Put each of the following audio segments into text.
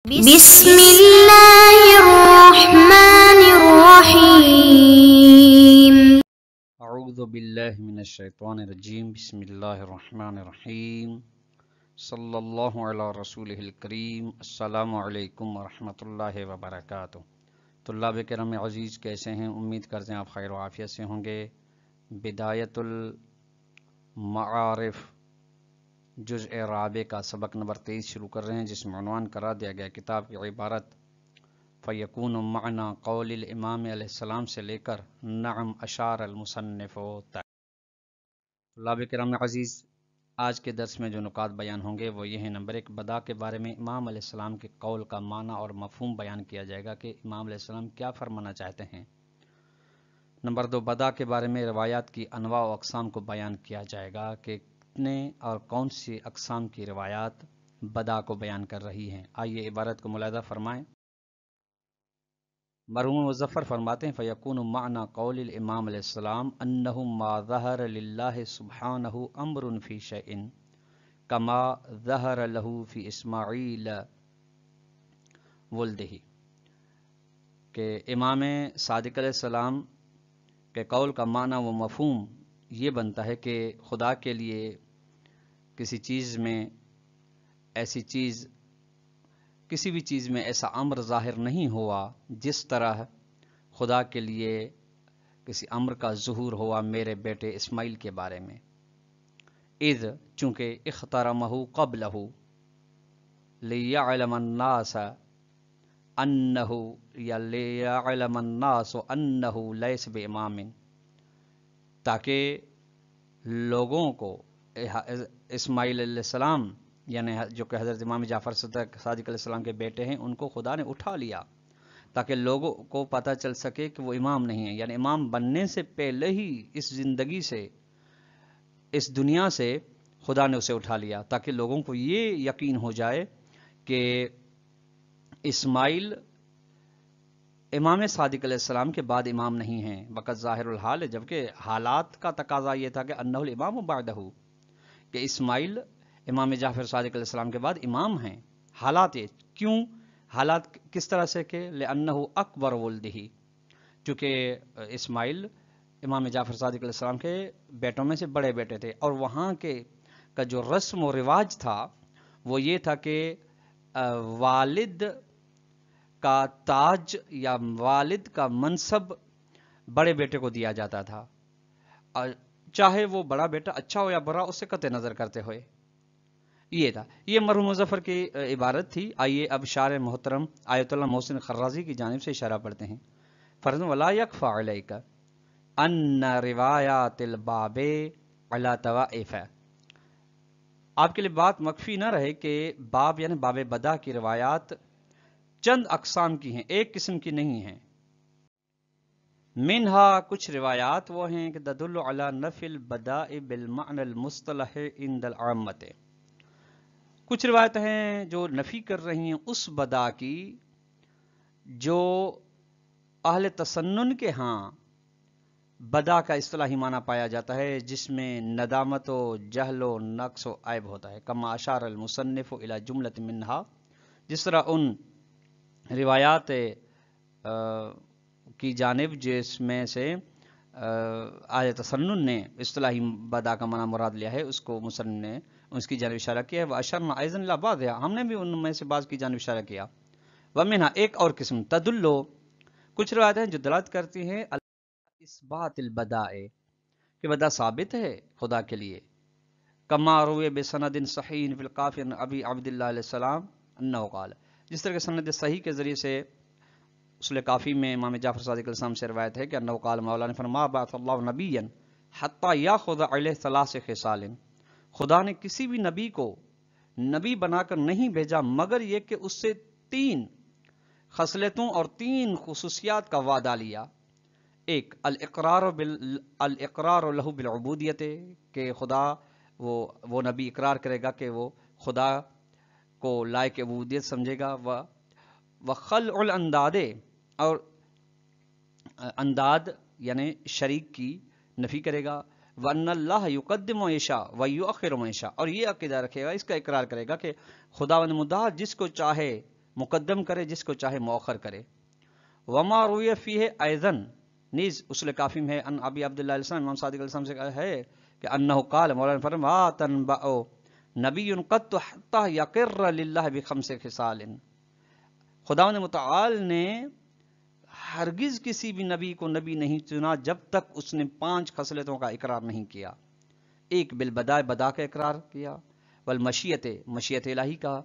بسم اللہ الرحمن الرحیم۔ اعوذ باللہ من الشیطان الرجیم، بسم اللہ الرحمن الرحیم، صلی اللہ علی رسولہ الکریم۔ السلام علیکم ورحمۃ اللہ وبرکاتہ۔ طلاب کرام عزیز، کیسے ہیں؟ امید کرتے ہیں آپ خیر و عافیت سے ہوں گے۔ بدایت المعارف جزء رابع کا سبق نمبر 23 شروع کر رہے ہیں، جس میں عنوان قرار دیا گیا کتاب کی عبارت فیکون معنی قول الامام علیہ السلام سے لے کر نعم اشار المصنف تک۔ طلاب کرام عزیز، آج کے درس میں جو نکات بیان ہوں گے وہ یہ ہیں۔ نمبر 1، بدا کے بارے میں امام علیہ السلام کے قول کا معنی اور مفہوم بیان کیا جائے گا کہ امام علیہ السلام کیا فرمانا چاہتے ہیں۔ نمبر 2، بدا کے بارے میں روایات کی انواع و اقسام کو بیان کیا جائے گا کہ کتنے اور کون سی اقسام کی روایات بدا کو بیان کر رہی ہیں۔ آئیے عبارت کو ملاحظہ فرمائیں۔ مرحوم مظفر فرماتے ہیں فیکون معنی قول الامام علیہ السلام انہ ما ظہر للہ سبحانہ امر فی شیء کما ظہر لہ فی اسماعیل ولدہ، کہ امام صادق علیہ السلام کے قول کا معنی و مفہوم یہ بنتا ہے کہ خدا کے لیے کسی چیز میں ایسی چیز، کسی بھی چیز میں ایسا امر ظاہر نہیں ہوا جس طرح خدا کے لیے کسی امر کا ظہور ہوا میرے بیٹے اسماعیل کے بارے میں۔ اذ، چونکہ اخترمہ قبلہ لیعلم الناس انہ یا لیعلم الناس انہ لیس بامام، تاکہ لوگوں کو اسماعیل علیہ السلام یعنی جو کہ حضرت امام جعفر صادق علیہ السلام کے بیٹے ہیں، ان کو خدا نے اٹھا لیا تاکہ لوگوں کو پتہ چل سکے کہ وہ امام نہیں ہیں، یعنی امام بننے سے پہلے ہی اس زندگی سے، اس دنیا سے خدا نے اسے اٹھا لیا تاکہ لوگوں کو یہ یقین ہو جائے کہ اسماعیل امام صادق علیہ السلام کے بعد امام نہیں ہیں۔ وقت ظاہر الحال ہے، جبکہ حالات کا تقاضا یہ تھا کہ انہ الامام بعدہ، کہ اسماعیل امام جعفر صادق علیہ السلام کے بعد امام ہیں۔ حالات یہ کیوں؟ حالات کس طرح سے کہ لأنہ اکبر ولدہ، چونکہ اسماعیل امام جعفر صادق علیہ السلام کے بیٹوں میں سے بڑے بیٹے تھے، اور وہاں کے کا جو رسم و رواج تھا وہ یہ تھا کہ والد کا تاج یا والد کا منصب بڑے بیٹے کو دیا جاتا تھا، چاہے وہ بڑا بیٹا اچھا ہو یا برا، اس سے قطع نظر کرتے ہوئے۔ یہ تھا، یہ مرحوم مظفر کی عبارت تھی۔ آئیے اب شارح محترم آیت اللہ محسن خرازی کی جانب سے اشارہ پڑھتے ہیں۔ فرض ولا یکفی علیک ان روایات الباب علی طوائف، آپ کے لیے بات مخفی نہ رہے کہ باب یعنی باب بدا کی روایات چند اقسام کی ہیں، ایک قسم کی نہیں ہیں۔ منہا، کچھ روایات وہ ہیں کہ تدل علی نفی البداء بالمعنی المصطلح عند العامۃ، کچھ روایت ہیں جو نفی کر رہی ہیں اس بدا کی جو اہل تسنن کے ہاں بدا کا اصطلاحی معنی پایا جاتا ہے، جس میں ندامت و جہل و نقص و عیب ہوتا ہے۔ کما اشار المصنف الی جملۃ منہا، جس طرح ان روایات کی جانب جس میں سے اہل تسنن نے اصطلاحی بدا کا معنی مراد لیا ہے، اس کو مصنف نے اس کی جانب اشارہ کیا ہے۔ وَأَشَرْنَا أَيْضًا إِلَىٰ بَعْضِهَا، ہم نے بھی ان میں سے بعض کی جانب اشارہ کیا۔ وَمِنْهَا، ایک اور قسم تدلو، کچھ روایتیں جو دلالت کرتی ہیں اثبات البداء، کہ بدا ثابت ہے خدا کے لیے۔ کما روی بسند صحیح فی القافی عن ابی عبداللہ علیہ السلام انہ قال، جس طرح کہ سند صحیح کے ذریعے سے اصل کافی میں امام جعفر صادق علیہ السلام سے روایت ہے کہ انہ قال، مولا نے فرمایا بعث اللہ نبیا حتی یاخذ علیہ ثلاث خصال، خدا نے کسی بھی نبی کو نبی بنا کر نہیں بھیجا مگر یہ کہ اس سے 3 خصلتوں اور 3 خصوصیات کا وعدہ لیا۔ ایک الاقرار لہ بالعبودیت، کہ خدا وہ نبی اقرار کرے گا کہ وہ خدا کو لائق عبودیت سمجھے گا۔ وخلع الانداد، اور انداد یعنی شریک کی نفی کرے گا۔ وَأَنَّ اللَّهَ يُقَدِّمُ مَن يَشَاءُ وَيُؤَخِّرُ مَن يَشَاءُ، اور یہ عقیدہ رکھے گا، اس کا اقرار کرے گا کہ خداوند متعال جس کو چاہے مقدم کرے، جس کو چاہے مؤخر کرے. وما روی فیہ ایضن، نیز اصول کافی میں ہے ان ابی عبداللہ علیہ السلام، امام صادق علیہ السلام سے ہے کہ انہ قال، مولانا فرمایا تنبأ نبی قط حتی یقر للہ بخمس خصال، خداوند متعال نے ہرگز کسی بھی نبی کو نبی نہیں چنا جب تک اس نے 5 خصلتوں کا اقرار نہیں کیا. ایک بالبداء، بدا کا اقرار کیا، والمشیت، مشیت الہی کا،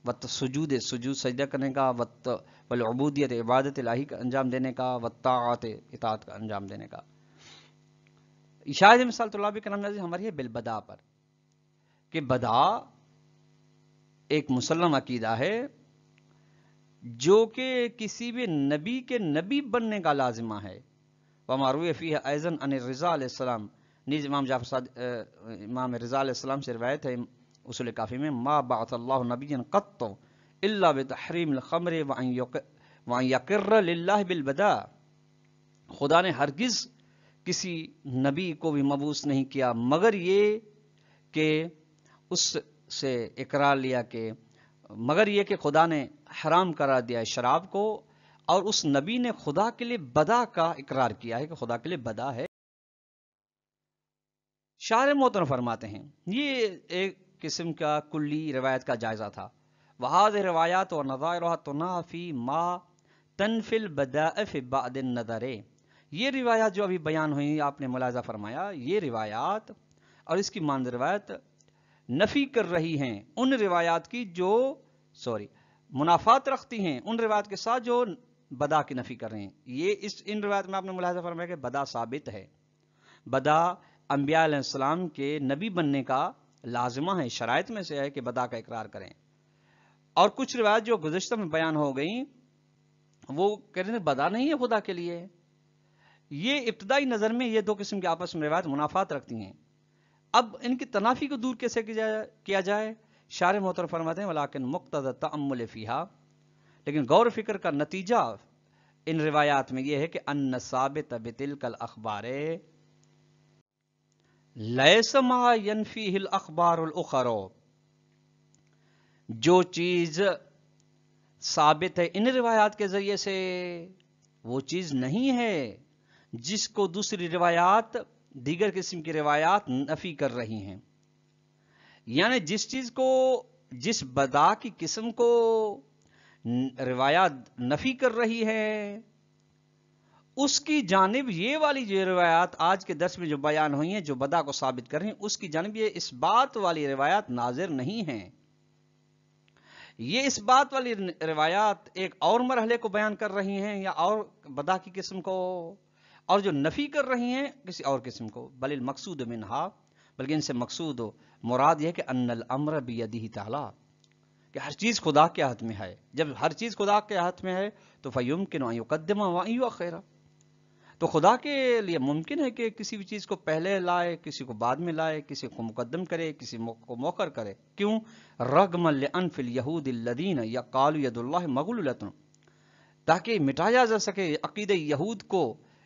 والسجود، سجود سجدہ کرنے کا، والعبودیت، عبادت الہی کا انجام دینے کا، والطاعت، اطاعت کا انجام دینے کا. شاہد مثال طلاب کرام عزیز ہماری ہے بالبداء پر، کہ بدا ایک مسلم عقیدہ ہے جو کہ کسی بھی نبی کے نبی بننے کا لازمہ ہے. وما روی فیہ ایضا عن الرضا علیہ السلام، نیز امام امام رضا علیہ السلام سے روایت ہے اصول کافی میں، ما بعث اللہ نبی قط الا بتحریم الخمر وان یقر للہ بالبداء، خدا نے ہرگز کسی نبی کو بھی مبعوث نہیں کیا مگر یہ کہ اس سے اقرار لیا کہ مگر یہ کہ خدا نے حرام کرا دیا ہے شراب کو، اور اس نبی نے خدا کے لیے بدا کا اقرار کیا ہے کہ خدا کے لیے بدا ہے. شاعر محترم فرماتے ہیں یہ ایک قسم کا کلی روایت کا جائزہ تھا. وہذہ روایات و نظائرها تنافی ما تنفی البداء فی بعض النظر، یہ روایات جو ابھی بیان ہوئی آپ نے ملاحظہ فرمایا، یہ روایات اور اس کی مانند روایت نفی کر رہی ہیں ان روایات کی جو منافات رکھتی ہیں ان روایات کے ساتھ جو بدا کی نفی کر رہے ہیں. یہ ان روایات میں آپ نے ملاحظہ فرمایا کہ بدا ثابت ہے، بدا انبیاء علیہ السلام کے نبی بننے کا لازمہ ہے، شرائط میں سے ہے کہ بدا کا اقرار کریں. اور کچھ روایات جو گزشتہ میں بیان ہو گئیں وہ کہہ رہے ہیں بدا نہیں ہے خدا کے لیے. یہ ابتدائی نظر میں یہ دو قسم کے آپس میں روایت منافات رکھتی ہیں. اب ان کی تنافی کو دور کیسے کیا جائے؟ شارح محترم فرماتے ہیں ولیکن مقتضى التأمل فیہا، لیکن غور و فکر کا نتیجہ ان روایات میں یہ ہے کہ ان ثابت بتلک الاخبار لیس ما ینفیہ الاخبار الاخر، جو چیز ثابت ہے ان روایات کے ذریعے سے وہ چیز نہیں ہے جس کو دوسری روایات، دیگر قسم کی روایات نفی کر رہی ہیں. یعنی جس چیز کو، جس بدا کی قسم کو روایات نفی کر رہی ہے اس کی جانب یہ والی جو روایات آج کے درس میں جو بیان ہوئی ہیں جو بدا کو ثابت کر رہی ہیں اس کی جانب یہ اس بات والی روایات ناظر نہیں ہیں. یہ اس بات والی روایات ایک اور مرحلے کو بیان کر رہی ہیں یا اور بدا کی قسم کو، اور جو نفی کر رہی ہیں کسی اور قسم کو. بل المقصود منہا، بلکہ ان سے مقصود مراد یہ کہ ان الامر بیدہ تعالی، کہ ہر چیز خدا کے ہاتھ میں ہے. جب ہر چیز خدا کے ہاتھ میں ہے تو فیمکن ان یقدم و ان یؤخر، تو خدا کے لیے ممکن ہے کہ کسی بھی چیز کو پہلے لائے، کسی کو بعد میں لائے، کسی کو مقدم کرے، کسی کو مؤخر کرے. کیوں؟ رغما لانف الیہود الذین یقالوا ید اللہ مغلولۃ، تاکہ مٹایا جا سکے عقیدہ یہود کو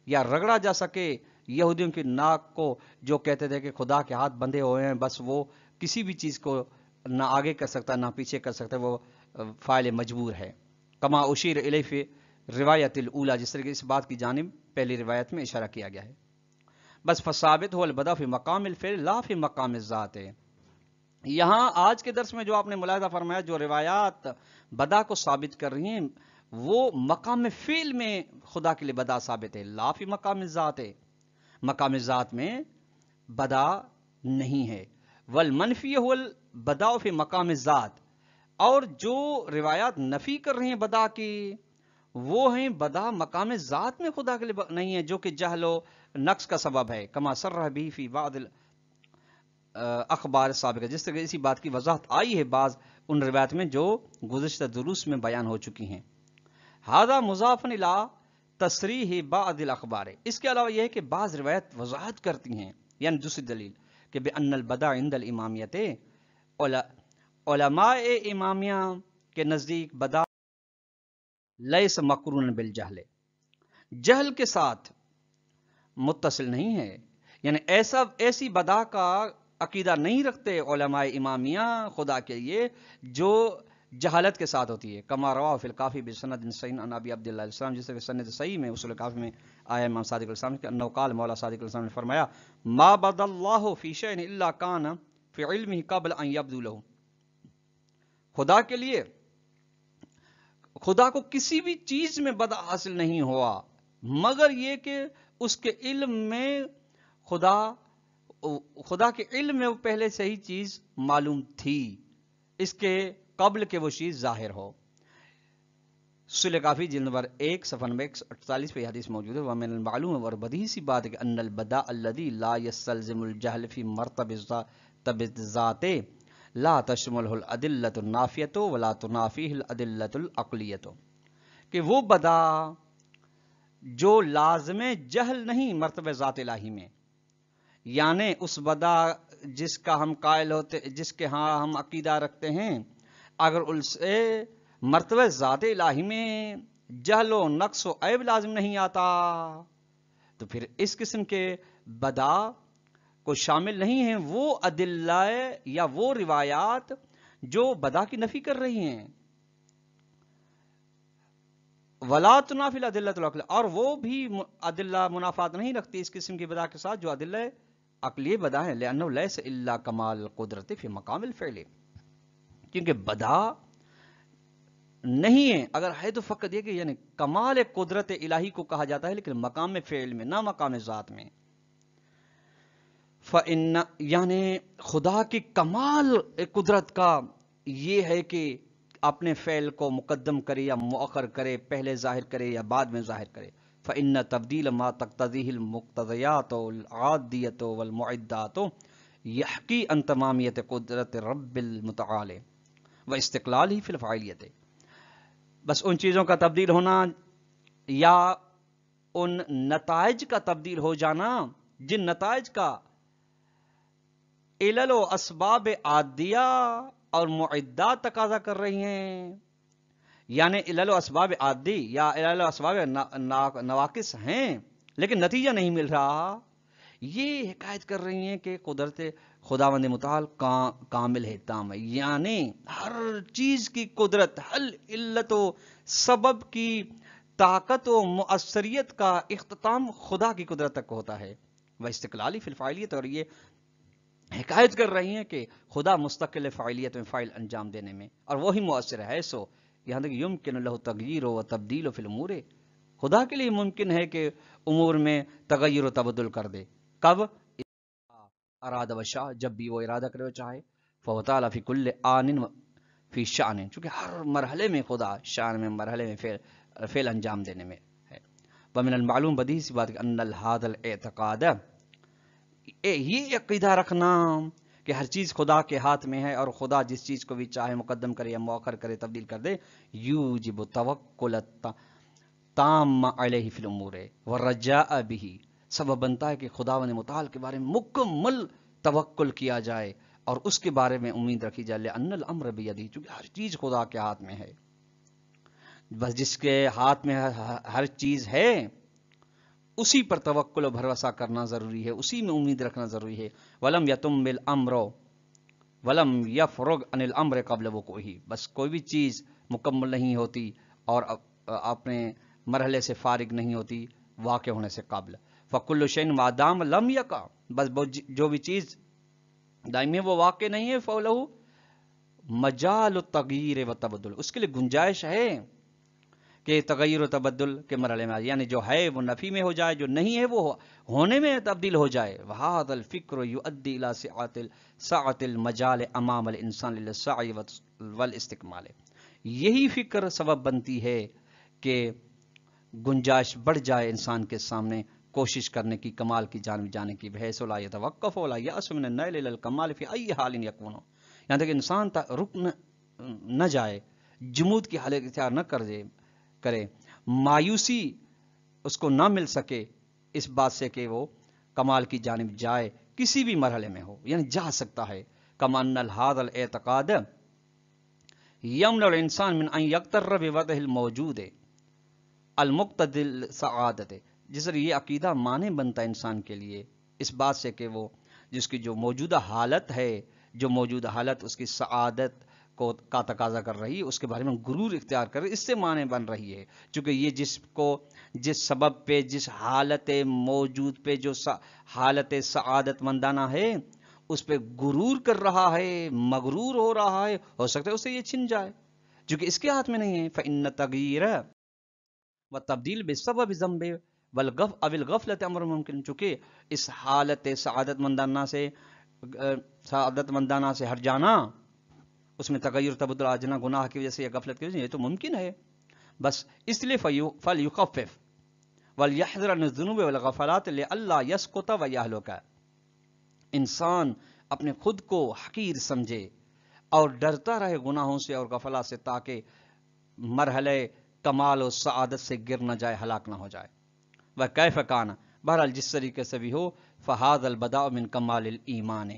یا رگڑا جا سکے یہودیوں کی ناک کو جو کہتے تھے کہ خدا کے ہاتھ بندھے ہوئے ہیں، بس وہ کسی بھی چیز کو نہ آگے کر سکتا نہ پیچھے کر سکتا، وہ فاعل مجبور ہے. کما اشیر الیہ فی روایت الاولی، جس طرح کی اس بات کی جانب پہلی روایت میں اشارہ کیا گیا ہے. بس فثابت هو البدء فی مقام الفعل لا فی مقام الذات. یہاں آج کے درس میں جو آپ نے ملاحظہ فرمایا جو روایات بدا کو ثابت کر رہی ہیں وہ مقام فعل میں خدا کے لیے بدا ثابت ہے، لا فی مقام الذات ہے، مقام ذات میں بدا نہیں ہے. والمنفی هو البداء فی مقام الذات، اور جو روایات نفی کر رہی ہیں بدا کی وہ ہیں بدا مقام ذات میں خدا کے لیے نہیں ہے، جو کہ جہل و نقص کا سبب ہے. کما صرح بھی فی بعض اخبار سابقہ، جس طرح اسی بات کی وضاحت آئی ہے بعض ان روایت میں جو گزشتہ دروس میں بیان ہو چکی ہیں. ھذا مضاف الی تصریح بعض الاخبار، اس کے علاوہ یہ ہے کہ بعض روایت وضاحت کرتی ہیں، یعنی دوسری دلیل کہ بان البدع عند الامامیت، علماء امامیہ کے نزدیک بدا لیس مقرون بالجہل، جہل کے ساتھ متصل نہیں ہے. یعنی ایسی بدا کا عقیدہ نہیں رکھتے علماء امامیہ خدا کے لیے جو جہالت کے ساتھ ہوتی ہے. کما روا فی الکافی بسند صحیح عن ابی عبداللہ علیہ السلام، جس طرح سند صحیح میں اصول کافی میں آیا امام صادق علیہ السلام کہ انه قال، مولا صادق علیہ السلام نے فرمایا ما بدا اللہ فی شیء الا کان فی علمہ قبل ان یبدو له. خدا کے لیے، خدا کو کسی بھی چیز میں بدا حاصل نہیں ہوا مگر یہ کہ اس کے علم میں خدا کے علم میں وہ پہلے سے ہی چیز معلوم تھی، اس کے قبل کہ وہ چیز ظاہر ہو. سورہ کافی جلد نمبر 1 صفحہ نمبر 148 پہ حدیث موجود ہے. ومن المعلوم، اور بدیہی سی بات ہے کہ ان البداء الذی لا یستلزم الجہل فی مرتبہ الذات لا تشملہ الادلۃ النافیۃ ولا تنافیہ الادلۃ العقلیۃ، کہ وہ بدا جو لازم جہل نہیں مرتبہ ذات الہی میں، یعنی اس بدا جس کا ہم قائل ہوتے، جس کے ہاں ہم عقیدہ رکھتے ہیں، اگر اسے مرتبہ ذات الہی میں جہل و نقص و عیب لازم نہیں آتا تو پھر اس قسم کے بدا کو شامل نہیں ہیں وہ ادلہ یا وہ روایات جو بدا کی نفی کر رہی ہیں. ولا تنافی الادلۃ العقلیہ، اور وہ بھی ادلہ منافات نہیں رکھتی اس قسم کی بدا کے ساتھ جو ادلہ عقلی بدا ہے. لأنه ليس الا کمال القدرت فی مقام الفعل، کیونکہ بدا نہیں ہے، اگر ہے تو فقط یہ کہ یعنی کمال قدرت الہی کو کہا جاتا ہے لیکن مقام فعل میں، نہ مقام ذات میں. فإن، یعنی خدا کی کمال قدرت کا یہ ہے کہ اپنے فعل کو مقدم کرے یا مؤخر کرے، پہلے ظاہر کرے یا بعد میں ظاہر کرے. فإن تبدیل ما تقتضیہ المقتضیات والعادیۃ والمعدات یحکی عن تمامیت قدرت رب المتعال واستقلالہ فی الفاعلیت. بس ان چیزوں کا تبدیل ہونا یا ان نتائج کا تبدیل ہو جانا جن نتائج کا علل و اسباب عادیہ اور معدات تقاضا کر رہی ہیں، یعنی علل و اسباب عادی یا علل و اسباب نواقص ہیں لیکن نتیجہ نہیں مل رہا، یہ حکایت کر رہی ہیں کہ قدرت خداوند متعال کامل ہے، تام ہے، یعنی ہر چیز کی قدرت، ہر علت و سبب کی طاقت و مؤثریت کا اختتام خدا کی قدرت تک ہوتا ہے. وہ استقلالی فی الفاعلیت، اور یہ حکایت کر رہی ہیں کہ خدا مستقل فاعلیت میں، فاعل انجام دینے میں، اور وہی مؤثر ہے. سو یہاں تک یمکن لہ تغییر و تبدیل فی الامور، خدا کے لیے ممکن ہے کہ امور میں تغیر و تبدل کر دے. کب؟ اراد و شاء، جب بھی وہ ارادہ کرے و چاہے. فهو تعالی فی کل آن فی شأن، چونکہ ہر مرحلے میں خدا شان میں، مرحلے میں فعل انجام دینے میں ہے. ومن المعلوم، بدیہی سی بات کہ ان هذا الاعتقاد، یہ عقیدہ رکھنا کہ ہر چیز خدا کے ہاتھ میں ہے اور خدا جس چیز کو بھی چاہے مقدم کرے یا مؤخر کرے، تبدیل کر دے، یوجب توکل تام علیہ فی الامور والرجاء بہ، سبب بنتا ہے کہ خداوند متعال کے بارے میں مکمل توکل کیا جائے اور اس کے بارے میں امید رکھی جائے. لأن الامر بیدہ، چونکہ ہر چیز خدا کے ہاتھ میں ہے، بس جس کے ہاتھ میں ہر چیز ہے اسی پر توکل و بھروسہ کرنا ضروری ہے، اسی میں امید رکھنا ضروری ہے. ولم یتم الامر ولم یفرغ عن الامر قبل وقوعہ، بس کوئی بھی چیز مکمل نہیں ہوتی اور اپنے مرحلے سے فارغ نہیں ہوتی واقع ہونے سے قبل. فکل شیء ما دام لم یقع، بس جو بھی چیز دائمی ہے وہ واقع نہیں ہے، فلہ مجال التغییر و تبدل، اس کے لیے گنجائش ہے کہ تغیر و تبدل کے مرحلے میں، یعنی جو ہے وہ نفی میں ہو جائے، جو نہیں ہے وہ ہونے میں تبدیل ہو جائے. وہذا الفکر یؤدی الی سعۃ المجال امام الانسان للسعی والاستکمال، یہی فکر سبب بنتی ہے کہ گنجائش بڑھ جائے انسان کے سامنے کوشش کرنے کی، کمال کی جانب جانے کی. بحیث لا یتوقف ولا یأس من النیل الی الکمال فی ای حال یکون، یہاں تک انسان رک نہ جائے، جمود کی حالت اختیار نہ کرے، مایوسی اس کو نہ مل سکے اس بات سے کہ وہ کمال کی جانب جائے کسی بھی مرحلے میں ہو، یعنی جا سکتا ہے. کما ان هذا الاعتقاد یمنع الانسان من ان یغتر بوضع الموجود المقتضی السعادت، جس طرح یہ عقیدہ مانے بنتا ہے انسان کے لیے اس بات سے کہ وہ جس کی جو موجودہ حالت ہے، جو موجودہ حالت اس کی سعادت کا تقاضا کر رہی ہے، اس کے بارے میں غرور اختیار کر رہی ہے، اس سے معنی بن رہی ہے، چونکہ یہ جس سبب پہ، جس حالت موجود پہ، جو حالت سعادت مندانہ ہے اس پہ غرور کر رہا ہے، مغرور ہو رہا ہے، ہو سکتا ہے اسے یہ چھن جائے، چونکہ اس کے ہاتھ میں نہیں ہے۔ فإن تغییر و تبدیل بسبب ذنب او الغفلۃ امر ممکن، چونکہ اس حالت سعادت مندانہ سے ہٹ جانا، اس میں تغیر تبدل آ جانا گناہ کی وجہ سے یا غفلت کی وجہ سے، یہ تو ممکن ہے، بس اس لیے فلیخفف ولیحذر عن الذنوب والغفلات لئلا یسقط ویہلک، انسان اپنے خود کو حقیر سمجھے اور ڈرتا رہے گناہوں سے اور غفلات سے، تاکہ مرحلے کمال و سعادت سے گر نہ جائے، ہلاک نہ ہو جائے۔ وکیف کان، بہرحال جس طریقے سے بھی ہو، فہذا البداء من کمال الایمان،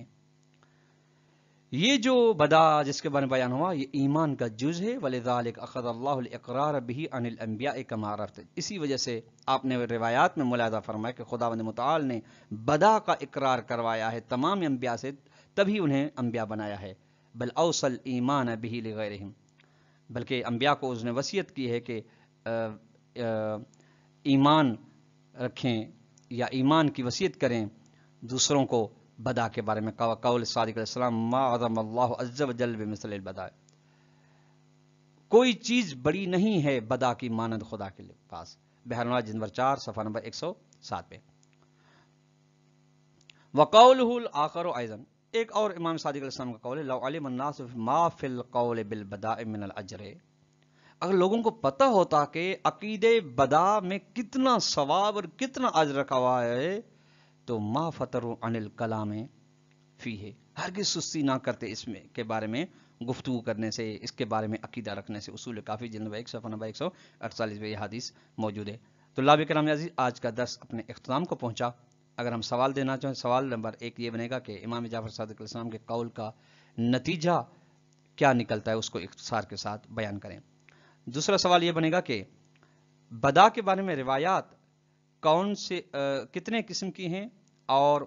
یہ جو بدا جس کے بارے میں بیان ہوا یہ ایمان کا جز ہے، ولذالک اخذ اللہ الاقرار به عن الانبیاء کما عرفت، اسی وجہ سے آپ نے روایات میں ملاحظہ فرمایا کہ خداوند متعال نے بدا کا اقرار کروایا ہے تمام انبیاء سے، تبھی انہیں انبیاء بنایا ہے، بل اوصل ایمان به لغیرہم، بلکہ انبیاء کو اس نے وصیت کی ہے کہ ایمان رکھیں یا ایمان کی وصیت کریں دوسروں کو بدا کے بارے میں، قول صادق علیہ السلام ما عظم اللہ عز وجل بمثل البداء، کوئی چیز بڑی نہیں ہے بدا کی مانند خدا کے پاس، بہرحال جلد نمبر 4 صفحہ نمبر 107 پہ۔ وقولہ الآخر ایضا، ایک اور امام صادق علیہ السلام کا قول ہے، لو علم الناس ما فی القول بالبداء من الاجر، اگر لوگوں کو پتہ ہوتا کہ عقیدے بدا میں کتنا ثواب اور کتنا اجر رکھا ہوا ہے، تو ما فتروا عن الکلام فیہ، ہرگز سستی نہ کرتے اس میں کے بارے میں گفتگو کرنے سے، اس کے بارے میں عقیدہ رکھنے سے۔ اصول کافی جلد نمبر 1 صفحہ نمبر 148 میں یہ حدیث موجود ہے۔ طلاب کرام عزیز، آج کا درس اپنے اختتام کو پہنچا۔ اگر ہم سوال دینا چاہیں، سوال نمبر 1 یہ بنے گا کہ امام جعفر صادق علیہ السلام کے قول کا نتیجہ کیا نکلتا ہے، اس کو اختصار کے ساتھ بیان کریں۔ دوسرا سوال یہ بنے گا کہ بدا کے بارے میں روایات کون سے کتنے قسم کی ہیں، اور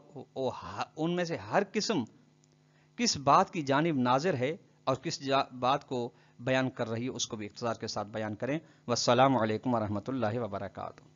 ان میں سے ہر قسم کس بات کی جانب ناظر ہے اور کس بات کو بیان کر رہی ہے، اس کو بھی اختصار کے ساتھ بیان کریں۔ والسلام علیکم ورحمۃ اللہ وبرکاتہ۔